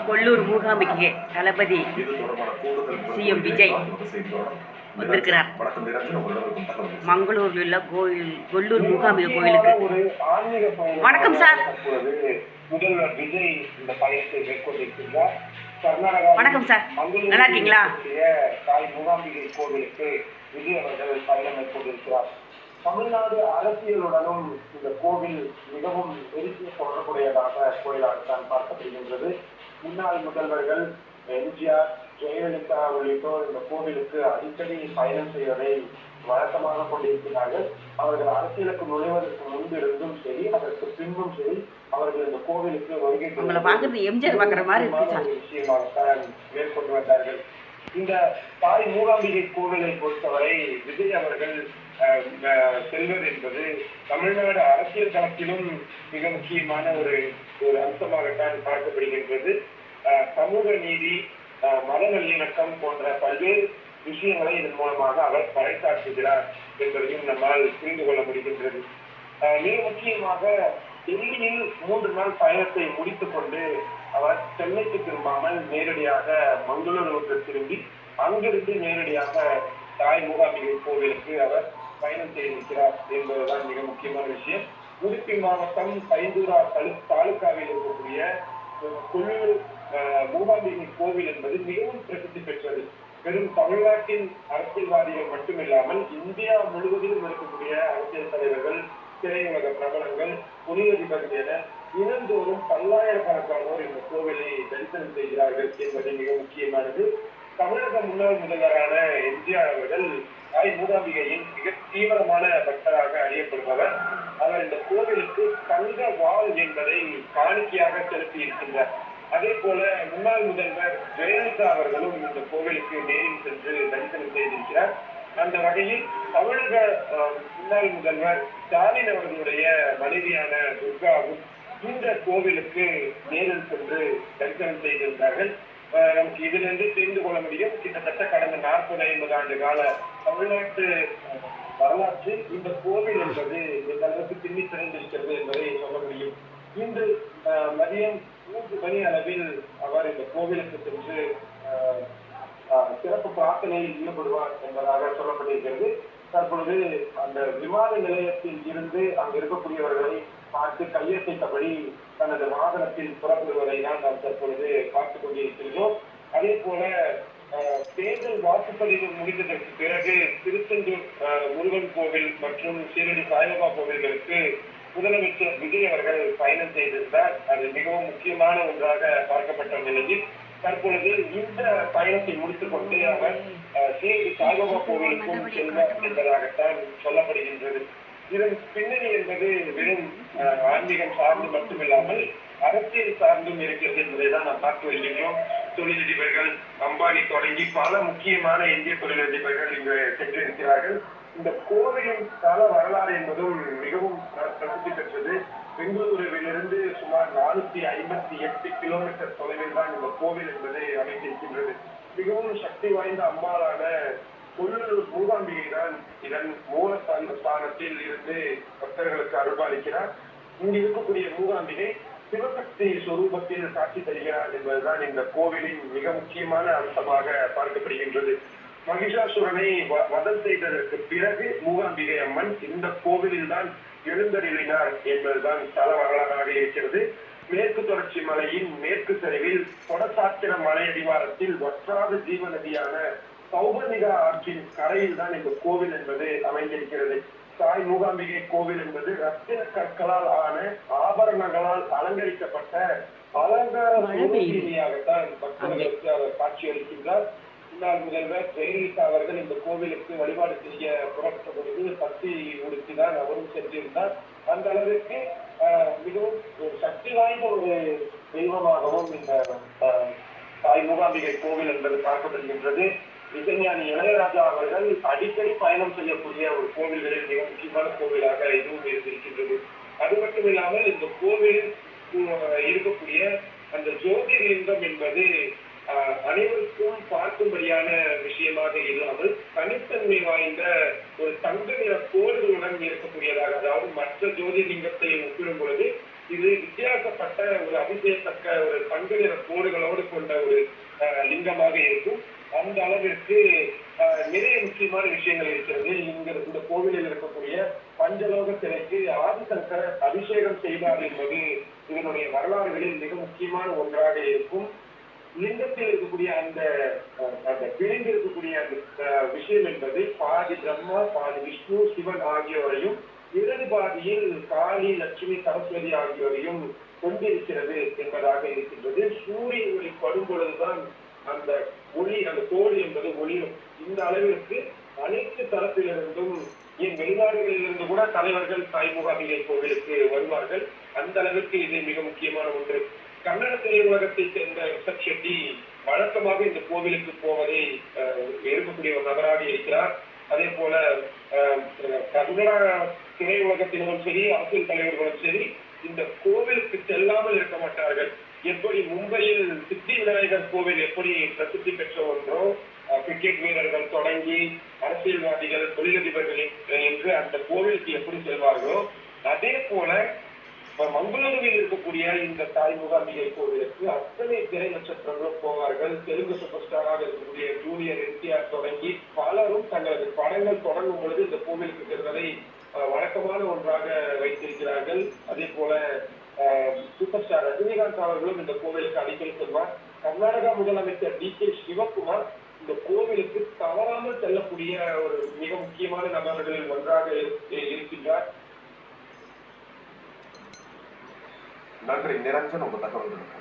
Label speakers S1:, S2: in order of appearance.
S1: கொல்லூர் மூகாம்பிகை தளபதி CM Vijay வந்திருக்கிறார். மங்களூரில் உள்ள கொல்லூர் மூகாம்பிகை கோயிலுக்கு. வணக்கம் சார்.
S2: முதல்வர் விஜய் இந்த பயணத்தை மேற்கொண்டிருக்கிறார்.
S1: வணக்கம் சார், நல்லா இருக்கீங்களா?
S2: தாய் மூகாம்பிகை கோவிலுக்கு விஜய் அவர்கள் பயணம் மேற்கொண்டிருக்கிறார். தமிழ்நாடு அரசியலுடனும் இந்த கோவில் மிகவும் நெருங்கிய தொடர்புடையதாக கோயிலாகத்தான் பார்க்கப்படுகின்றது. முன்னாள் முதல்வர்கள் எம்ஜிஆர், ஜெயலலிதா உள்ளிட்டோர் இந்த கோவிலுக்கு அடிக்கடி பயணம் செய்வதை வழக்கமாக கொண்டிருக்கிறார்கள். அவர்கள் அரசியலுக்கு நுழைவதற்கு முன்பு இருந்தும் சரி, அதற்கு பின்பும் சரி, அவர்கள் இந்த கோவிலுக்கு வருகை விஷயமாகத்தான் மேற்கொண்டு வந்தார்கள். இந்த தாய் மூகாம்பிகை கோவிலை பொறுத்தவரை விஜய் அவர்கள் செல்வது என்பது தமிழ்நாடு அரசியல் களத்திலும் மிக முக்கியமான ஒரு அம்சமாகத்தான் பார்க்கப்படுகின்றது. சமூக நீதி, மத நல்லிணக்கம் போன்ற பல்வேறு விஷயங்களை இதன் மூலமாக அவர் பறைசாற்றுகிறார் என்பதையும் நம்மால் புரிந்து கொள்ள முடிகின்றது. மிக முக்கியமாக டெல்லியில் 3 நாள் பயணத்தை முடித்துக் கொண்டு அவர் சென்னைக்கு திரும்பாமல் நேரடியாக மங்களூருக்கு திரும்பி அங்கிருந்து நேரடியாக தாய் மூகாம்பிகை கோவிலுக்கு அவர் பயணம் செய்திருக்கிறார் என்பதுதான் மிக முக்கியமான விஷயம். உடுப்பி மாவட்டம் பைந்தூரா தாலுகாவில் இருக்கக்கூடிய கொல்லூர் மூகாம்பிகை கோவில் என்பது மிகவும் பிரசித்தி பெற்றது. வெறும் தமிழ்நாட்டின் அரசியல்வாதிகள் மட்டுமில்லாமல் இந்தியா முழுவதிலும் இருக்கக்கூடிய அரசியல் தலைவர்கள், திரையுலக பிரபலங்கள், புனிததிபர்கள் என தினந்தோறும் பல்லாயிரக்கணக்கானோர் இந்த கோவிலை தரிசனம் செய்கிறார்கள் என்பது மிக முக்கியமானது. தமிழக முன்னாள் முதல்வரான எம்ஜிஆர் அவர்கள் தாய் மூகாம்பிகையின் மிக தீவிரமான பக்தராக அறியப்படுபவர். அவர் இந்த கோவிலுக்கு தங்க வாள் என்பதை காணிக்கையாக செலுத்தி இருக்கின்றார். அதே போல முன்னாள் முதல்வர் ஜெயலலிதா அவர்களும் இந்த கோவிலுக்கு நேரில் சென்று தரிசனம் செய்திருக்கிறார். அந்த வகையில் தமிழக முன்னாள் முதல்வர் ஸ்டாலின் அவர்களுடைய மனைவியான துர்காவும் இந்த கோவிலுக்கு நேரில் சென்று தரிசனம் செய்திருந்தார்கள். நமக்கு இதிலிருந்து தெரிந்து கொள்ள முடியும், கிட்டத்தட்ட கடந்த 40-50 ஆண்டு கால தமிழ்நாட்டு வரலாற்றில் இந்த கோவில் என்பது இந்த அளவுக்கு பின்னி திறந்திருக்கிறது என்பதை சொல்ல முடியும். இன்று மதியம் 3 மணி அளவில் அவர் இந்த கோவிலுக்கு சென்று சிறப்பு பிரார்த்தனையில் ஈடுபடுவார் என்பதாக சொல்லப்பட்டிருக்கிறது. தற்பொழுது அந்த விமான நிலையத்தில் இருந்து அங்கு இருக்கக்கூடியவர்களை பார்த்து கையெழுத்திட்டபடி தனது வாகனத்தில் புறப்படுவதை தான் நாம் தற்பொழுது பார்த்துக் கொண்டிருக்கிறோம். அதே போல தேர்தல் வாக்குப்பதிவு முடிந்ததற்கு பிறகு திருச்செந்தூர் முருகன் கோவில் மற்றும் சீரடி சாய்பாபா கோவில்களுக்கு முதலமைச்சர் விஜய் அவர்கள் பயணம் செய்திருந்தார். அது மிகவும் முக்கியமான ஒன்றாக பார்க்கப்பட்ட நிலையில் தற்பொழுது இந்த பயணத்தை முடித்துக் கொண்டு அவர் சீரடி சாய்பாபா கோவிலுக்கும் செல்வார் என்பதாகத்தான் சொல்லப்படுகின்றது. இதன் பின்னணி என்பது வெறும் ஆன்மீகம் சார்ந்து மட்டுமில்லாமல் அரசியல் சார்ந்தும் இருக்கிறது என்பதை தான் நாம் பார்த்து வருகின்றோம். தொழிலதிபர்கள் அம்பானி தொடங்கி பல முக்கியமான இந்திய தொழிலதிபர்கள் இங்கு சென்றிருக்கிறார்கள். இந்த கோவிலின் கால வரலாறு என்பதும் மிகவும் பிரசித்தி பெற்றது. பெங்களூருவிலிருந்து சுமார் 458 கிலோமீட்டர் தொலைவில் தான் இந்த கோவில் என்பதை அமைத்திருக்கின்றது. மிகவும் சக்தி வாய்ந்த அம்பாளான கொல்லூர் மூகாம்பிகை தான் இதன் மூலஸ்தானத்தில் இருந்து பக்தர்களுக்கு அருள்பாலிக்கிறார். இங்கு இருக்கக்கூடிய மூகாம்பிகை சிவசக்தி சொரூபத்தில் காட்சி தருகிறார் என்பதுதான் இந்த கோவிலின் மிக முக்கியமான அம்சமாக பார்க்கப்படுகின்றது. மகிஷாசுரனை வதம் செய்ததற்கு பிறகு மூகாம்பிகை அம்மன் இந்த கோவிலில் தான் எழுந்தருளினார் என்பதுதான் தல வரலாறாக இருக்கிறது. மேற்கு தொடர்ச்சி மலையின் மேற்கு சரிவில் கொடசாத்திர மலை அடிவாரத்தில் வற்றாத ஜீவ நதியான சௌபர்ணிகா ஆற்றின் கரையில் தான் இந்த கோவில் என்பது அமைந்திருக்கிறது. தாய் மூகாம்பிகை கோவில் என்பது ரத்தின கற்களால் ஆன ஆபரணங்களால் அலங்கரிக்கப்பட்ட அலங்கார மூர்த்தியாகத்தான் பக்தர்களுக்கு அவர் காட்சியளிக்கின்றார். முன்னாள் முதல்வர் ஜெயலலிதா அவர்கள் இந்த கோவிலுக்கு வழிபாடு செய்ய புறப்பட்ட பொழுது பத்தி உடுத்திதான் அவரும் சென்றிருந்தார். அந்த அளவிற்கு மிகவும் சக்தி வாய்ந்த ஒரு தெய்வமாகவும் இந்த தாய் மூகாம்பிகை கோவில் என்பது பார்க்கப்படுகின்றது. இசைஞானி இளையராஜா அவர்கள் அடிக்கடி பயணம் செய்யக்கூடிய ஒரு கோவில்களில் மிக முக்கியமான கோவிலாக இதுவும் இருந்திருக்கின்றது. அது மட்டுமில்லாமல் இந்த கோவிலில் இருக்கக்கூடிய அந்த ஜோதிர்லிங்கம் என்பது அனைவருக்கும் பார்க்கும்படியான விஷயமாக இல்லாமல் தனித்தன்மை வாய்ந்த ஒரு தங்க நிற கோடுகளுடன் இருக்கக்கூடியதாக, அதாவது மற்ற ஜோதிர்லிங்கத்தை ஒப்பிடும் பொழுது இது வித்தியாசப்பட்ட ஒரு அதிசயத்தக்க ஒரு தங்க நிற கோடுகளோடு கொண்ட ஒரு லிங்கமாக இருக்கும். அந்த அளவிற்கு நிறைய முக்கியமான விஷயங்கள் இருக்கிறது. இந்த கோவிலில் இருக்கக்கூடிய பஞ்சலோக சிலைக்கு ஆதிசங்கர் அபிஷேகம் செய்தார் என்பது இதனுடைய வரலாறுகளில் மிக முக்கியமான ஒன்றாக இருக்கும். லிங்கத்தில் இருக்கக்கூடிய அந்த பிரிந்து இருக்கக்கூடிய அந்த விஷயம் என்பது பாதி பிரம்மா, பாதி விஷ்ணு, சிவன் ஆகியோரையும், இடது பாதியில் காளி, லட்சுமி, சரஸ்வதி ஆகியோரையும் கொண்டிருக்கிறது என்பதாக இருக்கின்றது. சூரிய ஒளி படும் பொழுதுதான் அந்த ஒளி, அந்த கோடு என்பது ஒளியும். இந்த அளவிற்கு அனைத்து தரப்பிலிருந்தும் என் வெளிநாடுகளிலிருந்து கூட தலைவர்கள் தாய் மூகாம்பிகை கோவிலுக்கு வருவார்கள். அந்த அளவிற்கு இது மிக முக்கியமான ஒன்று. கன்னட திரையுலகத்தை சேர்ந்த ரிஷப் ஷெட்டி வழக்கமாக இந்த கோவிலுக்கு போவதை இருக்கக்கூடிய ஒரு நபராக இருக்கிறார். அதே போல கன்னட திரையுலகத்தினரும் சரி, அரசியல் தலைவர்களும் சரி, இந்த கோவிலுக்கு செல்லாமல் இருக்க மாட்டார்கள். எப்படி மும்பையில் சித்தி விநாயகர் கோவில் எப்படி பிரசித்தி பெற்ற ஒன்றோ, கிரிக்கெட் வீரர்கள் தொடங்கி அரசியல்வாதிகள், தொழிலதிபர்கள் என்று அந்த கோவிலுக்கு எப்படி செல்வார்களோ, அதே போல மங்களூருவில் இருக்கக்கூடிய இந்த தாய் மூகாம்பிகை கோவிலுக்கு அத்தனை திரை நட்சத்திரங்களும் போவார்கள். தெலுங்கு சூப்பர் ஸ்டாராக இருக்கக்கூடிய ஜூனியர் என்டிஆர் தொடங்கி பலரும் தங்களது படங்கள் தொடங்கும் பொழுது இந்த கோவிலுக்கு செல்வதை வழக்கமான ஒன்றாக வைத்திருக்கிறார்கள். அதே போல சூப்பர் ஸ்டார் ரஜினிகாந்த் அவர்களும் இந்த கோவிலுக்கு அடிக்கடி செல்வார். கர்நாடகா முதலமைச்சர் டி.கே. சிவகுமார் இந்த கோவிலுக்கு தவறாமல் செல்லக்கூடிய ஒரு மிக முக்கியமான நபர்களில் ஒன்றாக இருக்கின்றார்.
S3: நன்றி நிரஞ்சன், உங்க தகவல்களுக்கு.